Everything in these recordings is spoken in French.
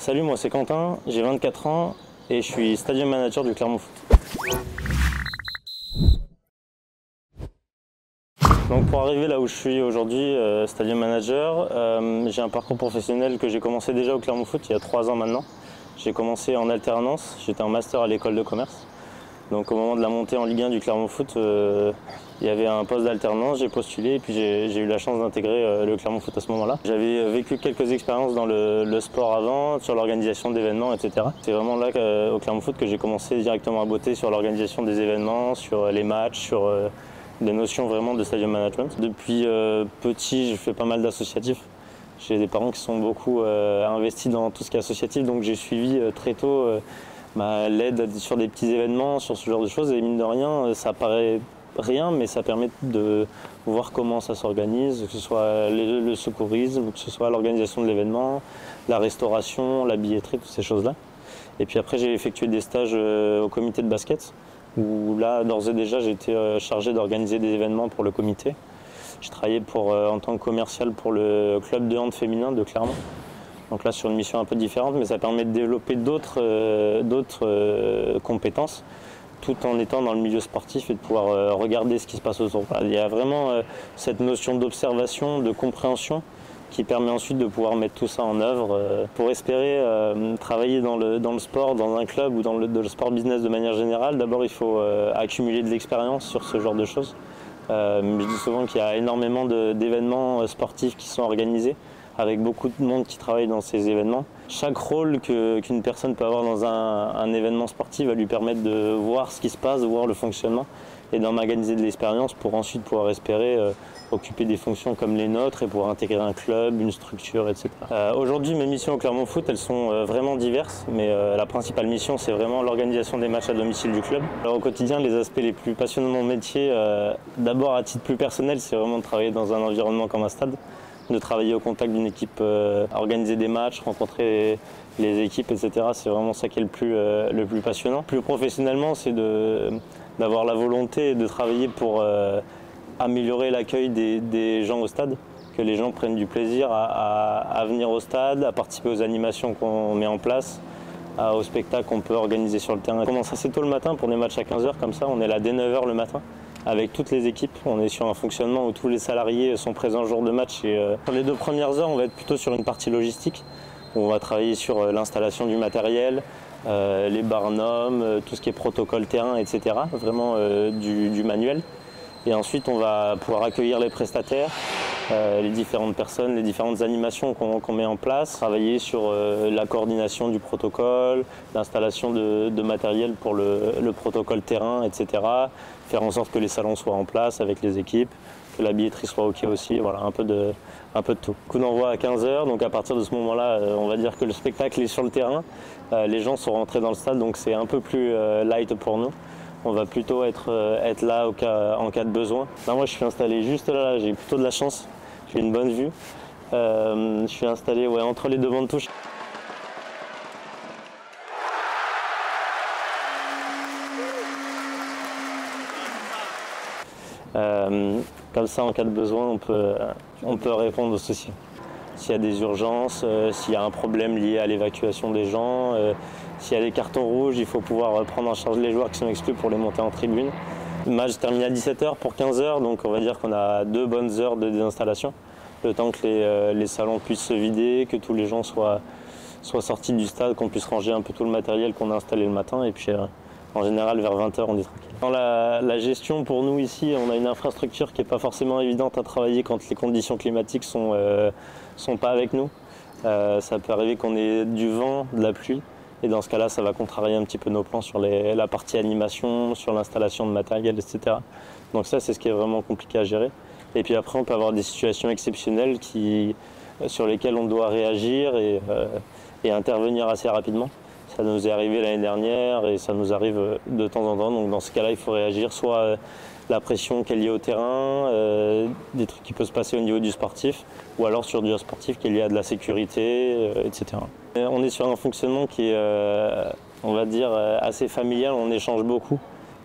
Salut, moi c'est Quentin, j'ai 24 ans et je suis stadium manager du Clermont Foot. Donc pour arriver là où je suis aujourd'hui, stadium manager, j'ai un parcours professionnel que j'ai commencé déjà au Clermont Foot il y a 3 ans maintenant. J'ai commencé en alternance, j'étais en master à l'école de commerce. Donc au moment de la montée en Ligue 1 du Clermont Foot, il y avait un poste d'alternance, j'ai postulé et puis j'ai eu la chance d'intégrer le Clermont Foot à ce moment-là. J'avais vécu quelques expériences dans le sport avant, sur l'organisation d'événements, etc. C'est vraiment là au Clermont Foot que j'ai commencé directement à botter sur l'organisation des événements, sur les matchs, sur des notions vraiment de stadium management. Depuis petit, j'ai fait pas mal d'associatifs. J'ai des parents qui sont beaucoup investis dans tout ce qui est associatif, donc j'ai suivi très tôt l'aide sur des petits événements, sur ce genre de choses. Et mine de rien, ça paraît rien, mais ça permet de voir comment ça s'organise, que ce soit le secourisme, que ce soit l'organisation de l'événement, la restauration, la billetterie, toutes ces choses-là. Et puis après, j'ai effectué des stages au comité de basket, où là, d'ores et déjà, j'ai été chargé d'organiser des événements pour le comité. Je travaillais en tant que commercial pour le club de hand féminin de Clermont. Donc là, sur une mission un peu différente, mais ça permet de développer d'autres compétences, tout en étant dans le milieu sportif et de pouvoir regarder ce qui se passe autour. Il y a vraiment cette notion d'observation, de compréhension, qui permet ensuite de pouvoir mettre tout ça en œuvre. Pour espérer travailler dans le sport, dans un club ou dans le sport business de manière générale, d'abord il faut accumuler de l'expérience sur ce genre de choses. Je dis souvent qu'il y a énormément d'événements sportifs qui sont organisés, avec beaucoup de monde qui travaille dans ces événements. Chaque rôle qu'une personne peut avoir dans un événement sportif va lui permettre de voir ce qui se passe, de voir le fonctionnement et d'emmaganiser de l'expérience pour ensuite pouvoir espérer occuper des fonctions comme les nôtres et pouvoir intégrer un club, une structure, etc. Aujourd'hui, mes missions au Clermont Foot, elles sont vraiment diverses, mais la principale mission, c'est vraiment l'organisation des matchs à domicile du club. Alors, au quotidien, les aspects les plus passionnants de mon métier, d'abord à titre plus personnel, c'est vraiment de travailler dans un environnement comme un stade, de travailler au contact d'une équipe, organiser des matchs, rencontrer les équipes, etc. C'est vraiment ça qui est le plus passionnant. Plus professionnellement, c'est d'avoir la volonté de travailler pour améliorer l'accueil des gens au stade, que les gens prennent du plaisir à venir au stade, à participer aux animations qu'on met en place, aux spectacles qu'on peut organiser sur le terrain. On commence assez tôt le matin pour des matchs à 15h, comme ça on est là dès 9h le matin. Avec toutes les équipes, on est sur un fonctionnement où tous les salariés sont présents le jour de match. Et pour les 2 premières heures, on va être plutôt sur une partie logistique, où on va travailler sur l'installation du matériel, les barnums, tout ce qui est protocole terrain, etc. Vraiment du manuel. Et ensuite, on va pouvoir accueillir les prestataires, les différentes personnes, les différentes animations qu'on met en place, travailler sur la coordination du protocole, l'installation de matériel pour le protocole terrain, etc. Faire en sorte que les salons soient en place avec les équipes, que la billetterie soit OK aussi, voilà, un peu de tout. Coup d'envoi à 15h, donc à partir de ce moment-là, on va dire que le spectacle est sur le terrain, les gens sont rentrés dans le stade, donc c'est un peu plus light pour nous. On va plutôt être là en cas de besoin. Là, moi, je suis installé juste là, j'ai plutôt de la chance, j'ai une bonne vue. Je suis installé entre les 2 bancs de touche. Comme ça, en cas de besoin, on peut répondre aux soucis. S'il y a des urgences, s'il y a un problème lié à l'évacuation des gens, s'il y a des cartons rouges, il faut pouvoir prendre en charge les joueurs qui sont exclus pour les monter en tribune. Le match termine à 17h pour 15h, donc on va dire qu'on a 2 bonnes heures de désinstallation. Le temps que les salons puissent se vider, que tous les gens soient sortis du stade, qu'on puisse ranger un peu tout le matériel qu'on a installé le matin. Et puis en général, vers 20h, on est tranquille. Dans la gestion, pour nous ici, on a une infrastructure qui n'est pas forcément évidente à travailler quand les conditions climatiques sont pas avec nous. Ça peut arriver qu'on ait du vent, de la pluie. Et dans ce cas-là, ça va contrarier un petit peu nos plans sur la partie animation, sur l'installation de matériel, etc. Donc ça, c'est ce qui est vraiment compliqué à gérer. Et puis après, on peut avoir des situations exceptionnelles sur lesquelles on doit réagir et intervenir assez rapidement. Ça nous est arrivé l'année dernière et ça nous arrive de temps en temps. Donc dans ce cas-là, il faut réagir soit la pression qui est liée au terrain, des trucs qui peuvent se passer au niveau du sportif, ou alors sur du sportif qui est lié à de la sécurité, etc. On est sur un fonctionnement qui est, on va dire, assez familial, on échange beaucoup.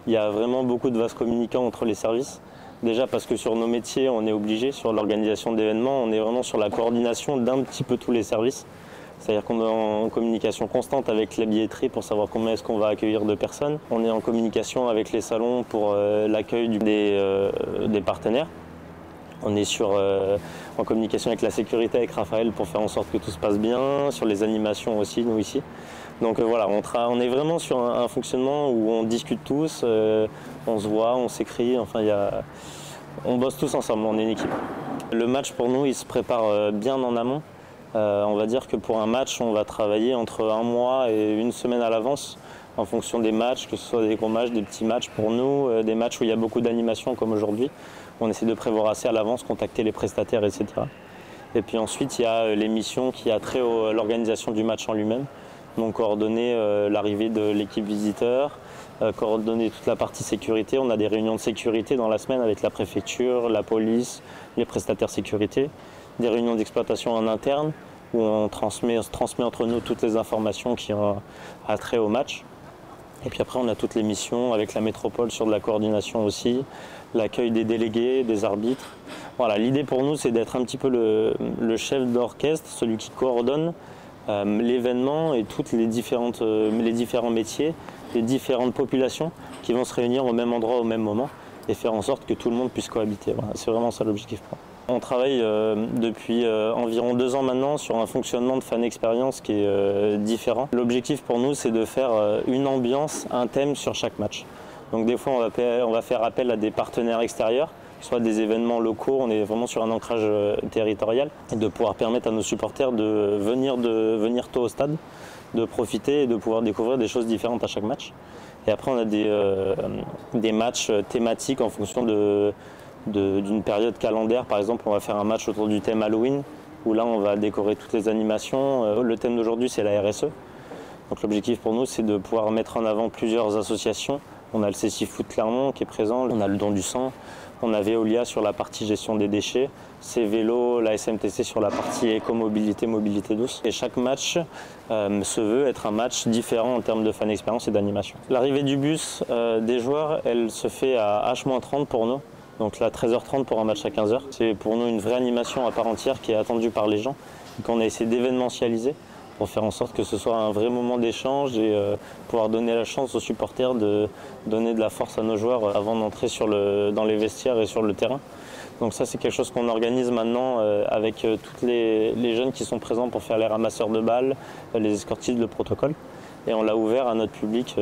Il y a vraiment beaucoup de vases communicants entre les services. Déjà parce que sur nos métiers, on est obligé, sur l'organisation d'événements, on est vraiment sur la coordination d'un petit peu tous les services. C'est-à-dire qu'on est en communication constante avec la billetterie pour savoir combien est-ce qu'on va accueillir de personnes. On est en communication avec les salons pour l'accueil des partenaires. On est en communication avec la sécurité, avec Raphaël, pour faire en sorte que tout se passe bien, sur les animations aussi, nous ici. Donc voilà, on est vraiment sur un fonctionnement où on discute tous, on se voit, on s'écrit, enfin on bosse tous ensemble, on est une équipe. Le match pour nous, il se prépare bien en amont. On va dire que pour un match, on va travailler entre un mois et une semaine à l'avance en fonction des matchs, que ce soit des gros matchs, des petits matchs pour nous, des matchs où il y a beaucoup d'animation comme aujourd'hui. On essaie de prévoir assez à l'avance, contacter les prestataires, etc. Et puis ensuite, il y a les missions qui a trait à l'organisation du match en lui-même. Donc coordonner l'arrivée de l'équipe visiteur, coordonner toute la partie sécurité. On a des réunions de sécurité dans la semaine avec la préfecture, la police, les prestataires sécurité. Des réunions d'exploitation en interne où on se transmet entre nous toutes les informations qui ont trait au match. Et puis après, on a toutes les missions avec la métropole sur de la coordination aussi, l'accueil des délégués, des arbitres. Voilà, l'idée pour nous, c'est d'être un petit peu le chef d'orchestre, celui qui coordonne l'événement et tous les différents métiers, les différentes populations qui vont se réunir au même endroit au même moment et faire en sorte que tout le monde puisse cohabiter. Voilà, c'est vraiment ça l'objectif. On travaille depuis environ 2 ans maintenant sur un fonctionnement de fan expérience qui est différent. L'objectif pour nous, c'est de faire une ambiance, un thème sur chaque match. Donc des fois, on va faire appel à des partenaires extérieurs, soit des événements locaux, on est vraiment sur un ancrage territorial, et de pouvoir permettre à nos supporters de venir tôt au stade, de profiter et de pouvoir découvrir des choses différentes à chaque match. Et après, on a des matchs thématiques en fonction d'une période calendaire. Par exemple, on va faire un match autour du thème Halloween, où là, on va décorer toutes les animations. Le thème d'aujourd'hui, c'est la RSE. Donc l'objectif pour nous, c'est de pouvoir mettre en avant plusieurs associations. On a le CSI Foot Clermont qui est présent, on a le Don du Sang, on a Veolia sur la partie gestion des déchets, C-Vélo, la SMTC sur la partie écomobilité, mobilité douce. Et chaque match se veut être un match différent en termes de fan expérience et d'animation. L'arrivée du bus des joueurs, elle se fait à H-30 pour nous. Donc là, 13h30 pour un match à 15h. C'est pour nous une vraie animation à part entière qui est attendue par les gens et qu'on a essayé d'événementialiser pour faire en sorte que ce soit un vrai moment d'échange et pouvoir donner la chance aux supporters de donner de la force à nos joueurs avant d'entrer dans les vestiaires et sur le terrain. Donc ça, c'est quelque chose qu'on organise maintenant avec tous les jeunes qui sont présents pour faire les ramasseurs de balles, les escortistes de protocole. Et on l'a ouvert à notre public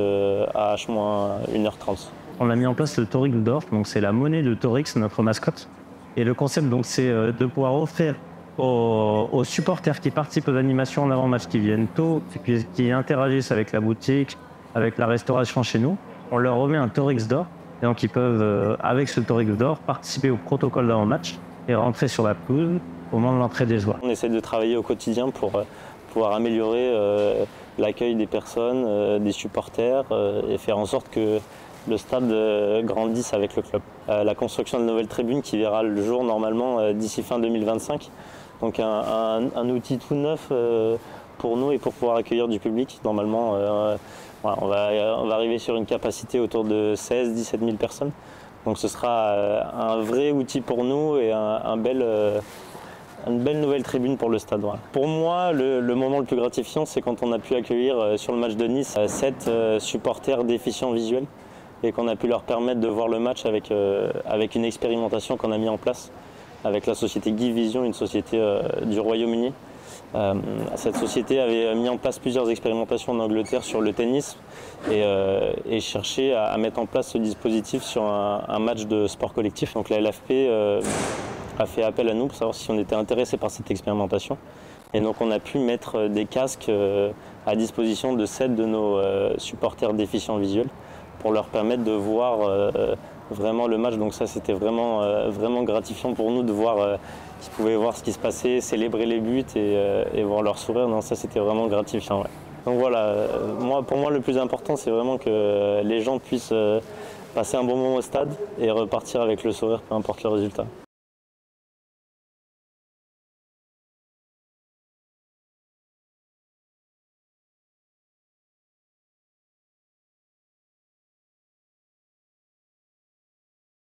à H-1h30. On a mis en place le Torix d'or, donc c'est la monnaie de Torix, notre mascotte. Et le concept, donc, c'est de pouvoir offrir aux supporters qui participent aux animations en avant-match, qui viennent tôt, qui interagissent avec la boutique, avec la restauration chez nous. On leur remet un Torix d'or, et donc ils peuvent, avec ce Torix d'or, participer au protocole d'avant-match et rentrer sur la pelouse au moment de l'entrée des joueurs. On essaie de travailler au quotidien pour pouvoir améliorer l'accueil des personnes, des supporters, et faire en sorte que le stade grandisse avec le club. La construction de nouvelles tribunes qui verra le jour normalement d'ici fin 2025. Donc un outil tout neuf pour nous et pour pouvoir accueillir du public. Normalement, voilà, on va arriver sur une capacité autour de 16-17 000 personnes. Donc ce sera un vrai outil pour nous et une belle nouvelle tribune pour le stade. Voilà. Pour moi, le moment le plus gratifiant, c'est quand on a pu accueillir sur le match de Nice 7 supporters déficients visuels et qu'on a pu leur permettre de voir le match avec une expérimentation qu'on a mis en place avec la société Give Vision, une société du Royaume-Uni. Cette société avait mis en place plusieurs expérimentations en Angleterre sur le tennis et cherchait à mettre en place ce dispositif sur un match de sport collectif. Donc la LFP a fait appel à nous pour savoir si on était intéressé par cette expérimentation. Et donc on a pu mettre des casques à disposition de 7 de nos supporters déficients visuels pour leur permettre de voir vraiment le match. Donc ça, c'était vraiment gratifiant pour nous de voir qu'ils pouvaient voir ce qui se passait, célébrer les buts et voir leur sourire. Non, ça, c'était vraiment gratifiant. Ouais. Donc voilà, pour moi, le plus important, c'est vraiment que les gens puissent passer un bon moment au stade et repartir avec le sourire, peu importe le résultat.